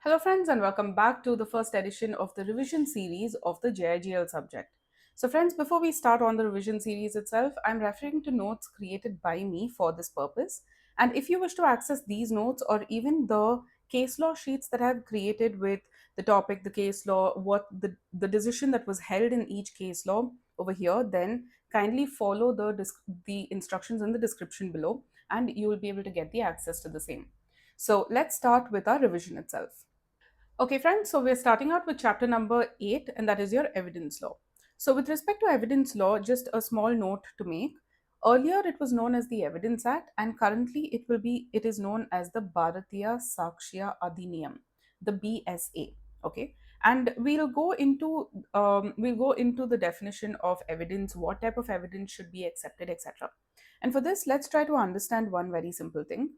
Hello friends and welcome back to the first edition of the revision series of the JIGL subject. So friends, before we start on the revision series itself, I'm referring to notes created by me for this purpose. And if you wish to access these notes or even the case law sheets that I've created with the topic, the case law, what the decision that was held in each case law over here, then kindly follow the instructions in the description below and you will be able to get the access to the same. So let's start with our revision itself. Okay, friends, so we're starting out with chapter number 8, and that is your evidence law. So, with respect to evidence law, just a small note to make. Earlier, it was known as the Evidence Act, and currently, it is known as the Bharatiya Sakshya Adhiniyam, the BSA. Okay, and we'll go into the definition of evidence, what type of evidence should be accepted, etc. And for this, let's try to understand one very simple thing.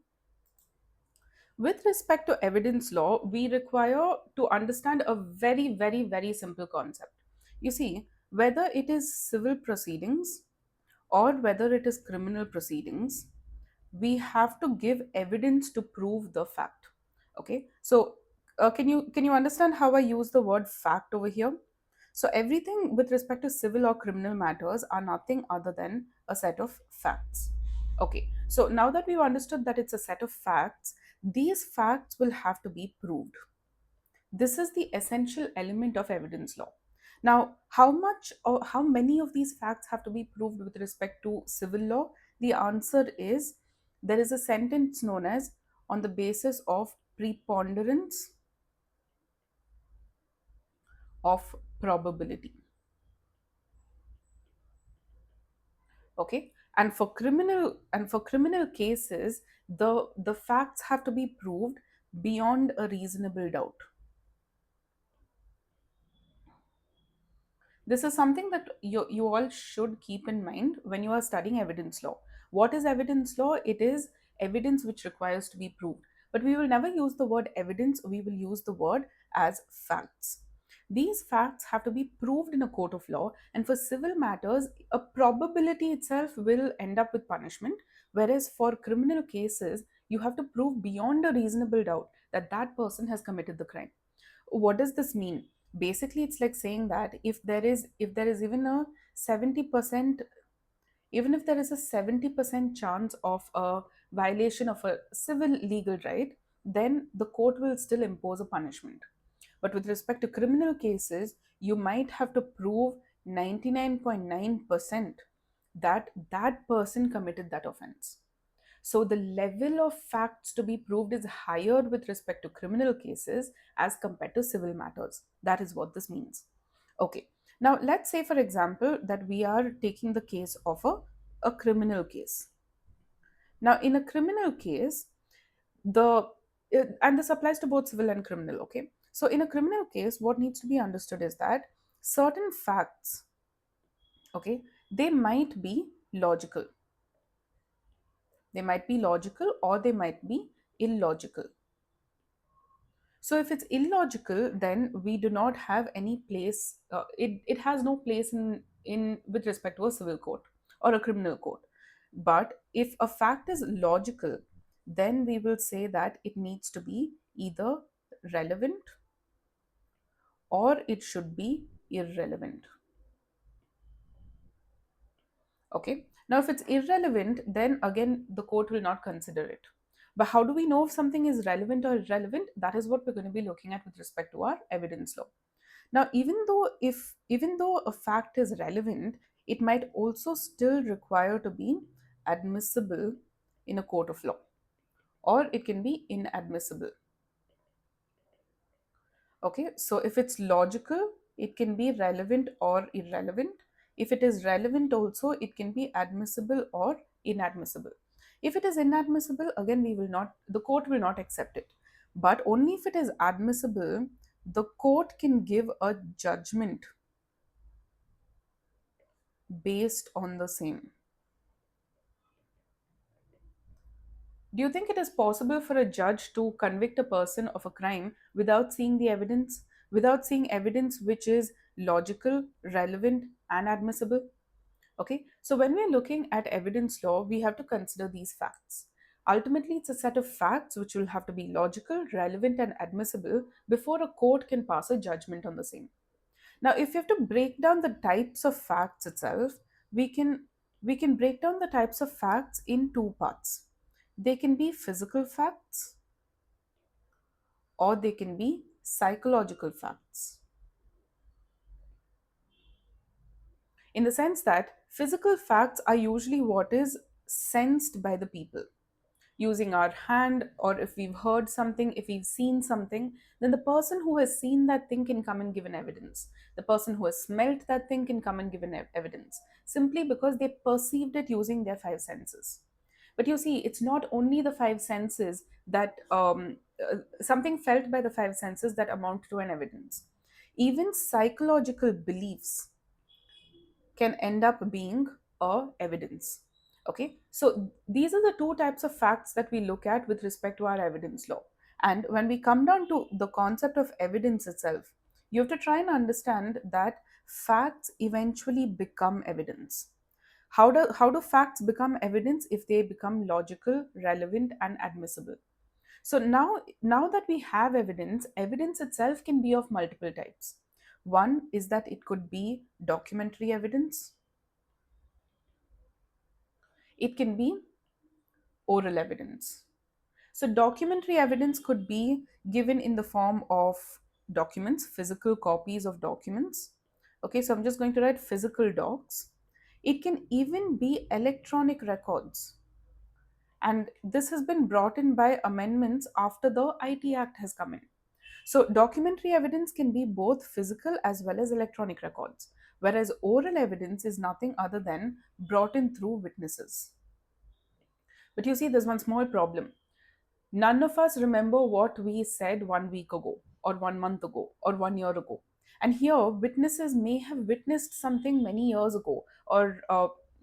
With respect to evidence law, we require to understand a very simple concept. You see, whether it is civil proceedings or whether it is criminal proceedings, we have to give evidence to prove the fact. Okay, so can you understand how I use the word fact over here? So everything with respect to civil or criminal matters are nothing other than a set of facts. Okay, so now that we've understood that it's a set of facts, these facts will have to be proved. This is the essential element of evidence law. Now, how much or how many of these facts have to be proved with respect to civil law? The answer is there is a sentence known as on the basis of preponderance of probability. Okay, and for criminal cases, the facts have to be proved beyond a reasonable doubt. This is something that you all should keep in mind when you are studying evidence law. What is evidence law? It is evidence which requires to be proved. But we will never use the word evidence, we will use the word as facts. These facts have to be proved in a court of law, and for civil matters, a probability itself will end up with punishment. Whereas for criminal cases, you have to prove beyond a reasonable doubt that that person has committed the crime. What does this mean? Basically, it's like saying that if there is even a 70%, even if there is a 70% chance of a violation of a civil legal right, then the court will still impose a punishment. But with respect to criminal cases, you might have to prove 99.9% that that person committed that offense. So the level of facts to be proved is higher with respect to criminal cases as compared to civil matters. That is what this means. Okay. Now let's say, for example, that we are taking the case of a criminal case. Now in a criminal case, and this applies to both civil and criminal. Okay. So in a criminal case, what needs to be understood is that certain facts, okay, they might be logical. They might be logical or they might be illogical. So if it's illogical, then we do not have any place. It has no place in with respect to a civil court or a criminal court. But if a fact is logical, then we will say that it needs to be either relevant or it should be irrelevant. Okay. Now, if it's irrelevant, then again, the court will not consider it. But how do we know if something is relevant or irrelevant? That is what we're going to be looking at with respect to our evidence law. Now, even though a fact is relevant, it might also still require to be admissible in a court of law, or it can be inadmissible. Okay, so if it's logical, it can be relevant or irrelevant. If it is relevant also, it can be admissible or inadmissible. If it is inadmissible, again, the court will not accept it. But only if it is admissible, the court can give a judgment based on the same. Do you think it is possible for a judge to convict a person of a crime without seeing the evidence, without seeing evidence which is logical, relevant, and admissible? Okay, so when we're looking at evidence law, we have to consider these facts. Ultimately, it's a set of facts which will have to be logical, relevant, and admissible before a court can pass a judgment on the same. Now, if you have to break down the types of facts itself, we can we can break down the types of facts in two parts. They can be physical facts or they can be psychological facts. In the sense that physical facts are usually what is sensed by the people using our hand, or if we've heard something, if we've seen something, then the person who has seen that thing can come and give an evidence. The person who has smelt that thing can come and give an evidence simply because they perceived it using their five senses. But you see, it's not only the five senses that something felt by the five senses that amount to an evidence. Even psychological beliefs can end up being a evidence. Okay, so these are the two types of facts that we look at with respect to our evidence law. And when we come down to the concept of evidence itself, you have to try and understand that facts eventually become evidence. How do facts become evidence? If they become logical, relevant, and admissible. So now that we have evidence, evidence itself can be of multiple types. One is that it could be documentary evidence, it can be oral evidence. So, documentary evidence could be given in the form of documents, physical copies of documents. Okay, so I'm just going to write physical docs. It can even be electronic records. And this has been brought in by amendments after the IT Act has come in. So, documentary evidence can be both physical as well as electronic records, whereas oral evidence is nothing other than brought in through witnesses. But you see, there's one small problem. None of us remember what we said 1 week ago, or 1 month ago, or 1 year ago. And here, witnesses may have witnessed something many years ago, or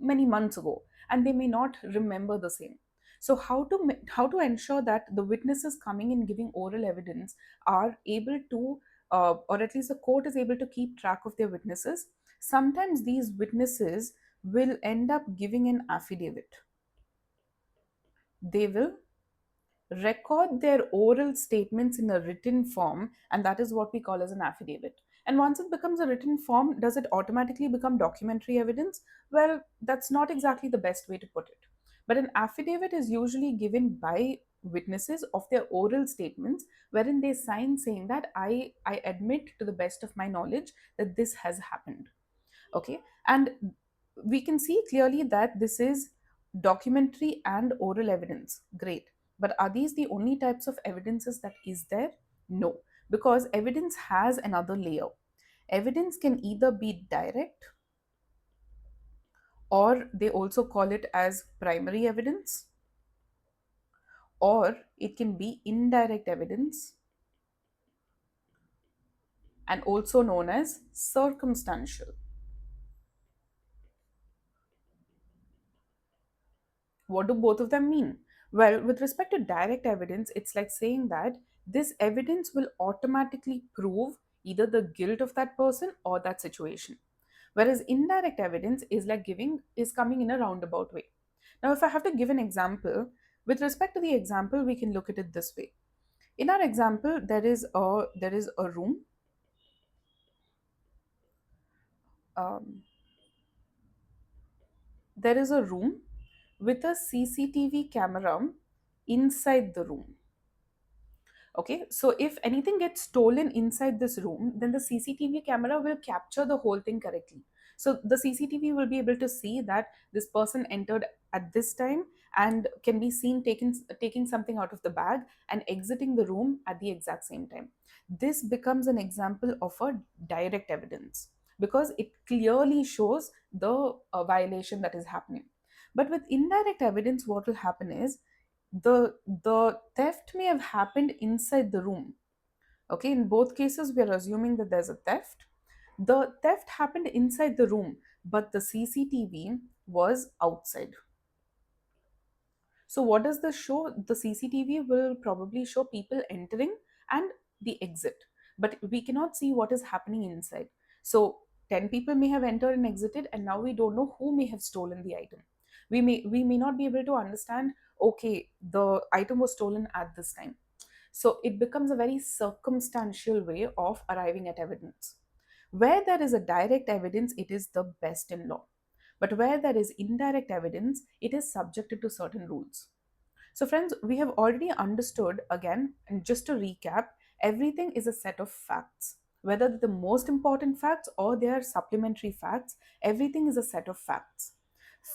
many months ago, and they may not remember the same. So, how to ensure that the witnesses coming and giving oral evidence are able to, or at least the court is able to keep track of their witnesses? Sometimes these witnesses will end up giving an affidavit. They will record their oral statements in a written form, and that is what we call as an affidavit. And once it becomes a written form, does it automatically become documentary evidence? Well, that's not exactly the best way to put it. But an affidavit is usually given by witnesses of their oral statements, wherein they sign saying that I admit to the best of my knowledge that this has happened. Okay, and we can see clearly that this is documentary and oral evidence. Great, but are these the only types of evidences that is there? No, because evidence has another layer. Evidence can either be direct, or they also call it as primary evidence, or it can be indirect evidence, and also known as circumstantial. What do both of them mean? Well, with respect to direct evidence, it's like saying that this evidence will automatically prove either the guilt of that person or that situation. Whereas indirect evidence is coming in a roundabout way. Now, if I have to give an example, with respect to the example, we can look at it this way. In our example, there is a room. Um, there is a room with a CCTV camera inside the room. Okay, so if anything gets stolen inside this room, then the CCTV camera will capture the whole thing correctly. So the CCTV will be able to see that this person entered at this time and can be seen taking something out of the bag and exiting the room at the exact same time. This becomes an example of a direct evidence because it clearly shows the violation that is happening. But with indirect evidence, what will happen is the theft may have happened inside the room. Okay, in both cases we are assuming that there's a theft. The theft happened inside the room, but the CCTV was outside. So what does this show? The CCTV will probably show people entering and the exit, but we cannot see what is happening inside. So 10 people may have entered and exited, and now we don't know who may have stolen the item. We may not be able to understand, okay, the item was stolen at this time. So it becomes a very circumstantial way of arriving at evidence. Where there is a direct evidence, it is the best in law. But where there is indirect evidence, it is subjected to certain rules. So, friends, we have already understood again, and just to recap, everything is a set of facts. Whether the most important facts or they are supplementary facts, everything is a set of facts.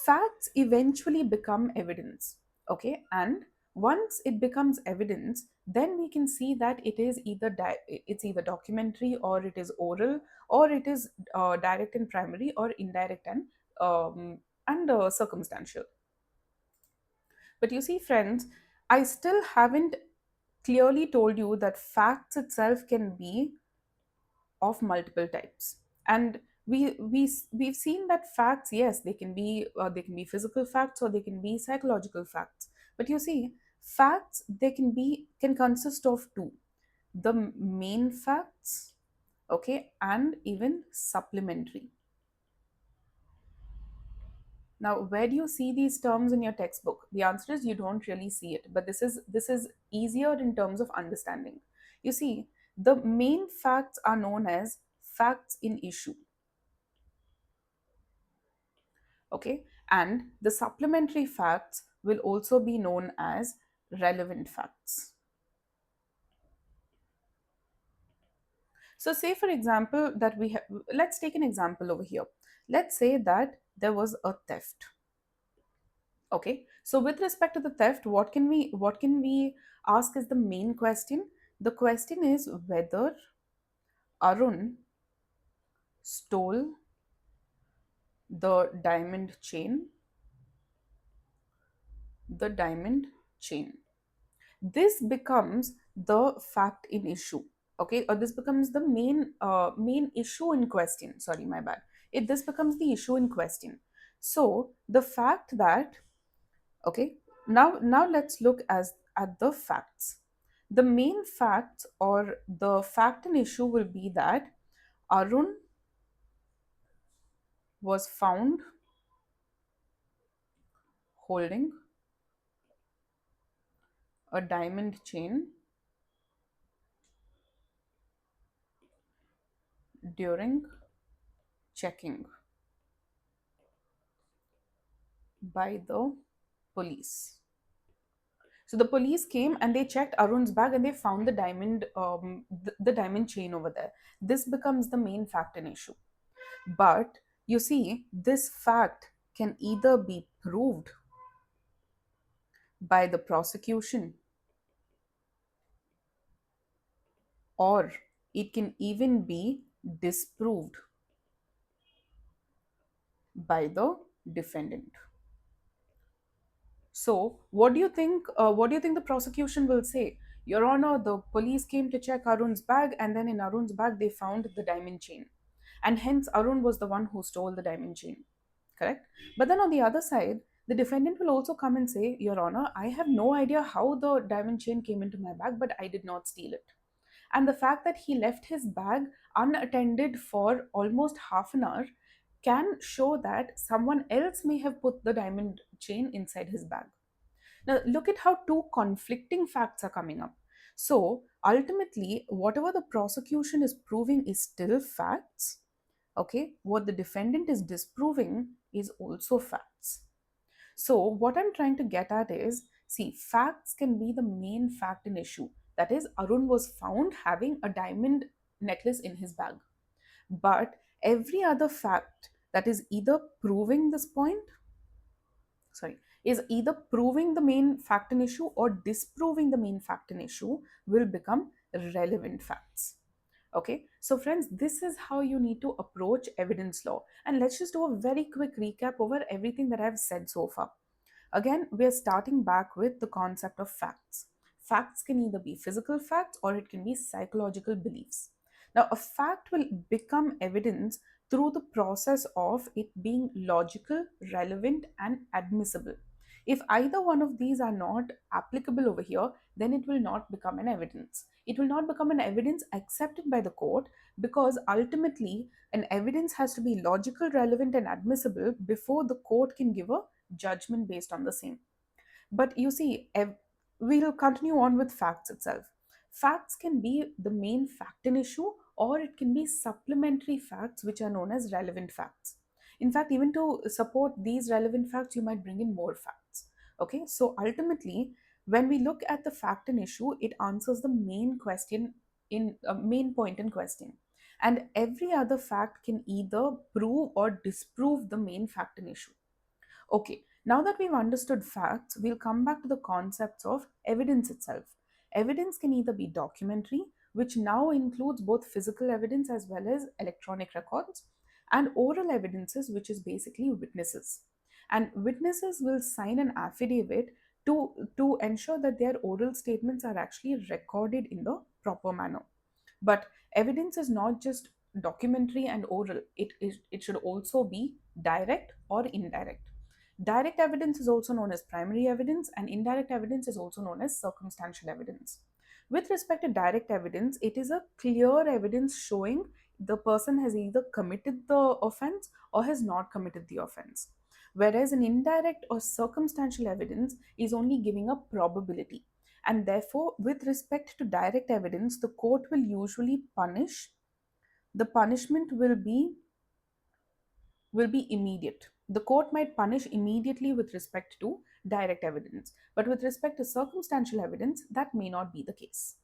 Facts eventually become evidence, okay? And once it becomes evidence, then we can see that it is either it's either documentary, or it is oral, or it is direct and primary, or indirect and circumstantial. But you see, friends, I still haven't clearly told you that facts itself can be of multiple types. And we've seen that facts, yes, they can be physical facts, or they can be psychological facts. But you see, facts, they can consist of two: the main facts, okay, and even supplementary. Now, where do you see these terms in your textbook? The answer is you don't really see it, but this is easier in terms of understanding. You see, the main facts are known as facts in issue, okay? And the supplementary facts will also be known as relevant facts. So say for example that we have, let's take an example over here. Let's say that there was a theft. Okay, so with respect to the theft, what can we ask is the main question. The question is whether Arun stole the diamond chain. This becomes the fact in issue. Okay, or this becomes the main issue in question. Sorry, my bad. This becomes the issue in question. So the fact that, okay, now let's look at the facts. The main facts, or the fact and issue, will be that Arun was found holding a diamond chain during checking by the police. So the police came and they checked Arun's bag and they found the diamond chain over there. This becomes the main fact and issue. But you see, this fact can either be proved by the prosecution, or it can even be disproved by the defendant. So, what do you think? What do you think the prosecution will say? Your Honor, the police came to check Arun's bag, and then in Arun's bag they found the diamond chain, and hence Arun was the one who stole the diamond chain. Correct? But then on the other side, the defendant will also come and say, Your Honor, I have no idea how the diamond chain came into my bag, but I did not steal it. And the fact that he left his bag unattended for almost half an hour can show that someone else may have put the diamond chain inside his bag. Now, look at how two conflicting facts are coming up. So, ultimately, whatever the prosecution is proving is still facts. Okay, what the defendant is disproving is also facts. So, what I'm trying to get at is, see, facts can be the main fact in issue. That is, Arun was found having a diamond necklace in his bag. But every other fact that is either proving this point, sorry, is either proving the main fact and issue or disproving the main fact and issue will become relevant facts. Okay, so friends, this is how you need to approach evidence law. And let's just do a very quick recap over everything that I've said so far. Again, we are starting back with the concept of facts. Facts can either be physical facts or it can be psychological beliefs. Now, a fact will become evidence through the process of it being logical, relevant, and admissible. If either one of these are not applicable over here, then it will not become an evidence. It will not become an evidence accepted by the court, because ultimately an evidence has to be logical, relevant, and admissible before the court can give a judgment based on the same. But you see, we'll continue on with facts itself. Facts can be the main fact in issue, or it can be supplementary facts, which are known as relevant facts. In fact, even to support these relevant facts, you might bring in more facts. Okay, so ultimately, when we look at the fact in issue, it answers the main question in main point in question. And every other fact can either prove or disprove the main fact in issue. Okay, now that we've understood facts, we'll come back to the concepts of evidence itself. Evidence can either be documentary, which now includes both physical evidence as well as electronic records, and oral evidences, which is basically witnesses. And witnesses will sign an affidavit to ensure that their oral statements are actually recorded in the proper manner. But evidence is not just documentary and oral, it should also be direct or indirect. Direct evidence is also known as primary evidence, and indirect evidence is also known as circumstantial evidence. With respect to direct evidence, it is a clear evidence showing the person has either committed the offense or has not committed the offense. Whereas an indirect or circumstantial evidence is only giving a probability. And therefore, with respect to direct evidence, the court will usually punish. The punishment will be immediate. The court might punish immediately with respect to direct evidence, but with respect to circumstantial evidence, that may not be the case.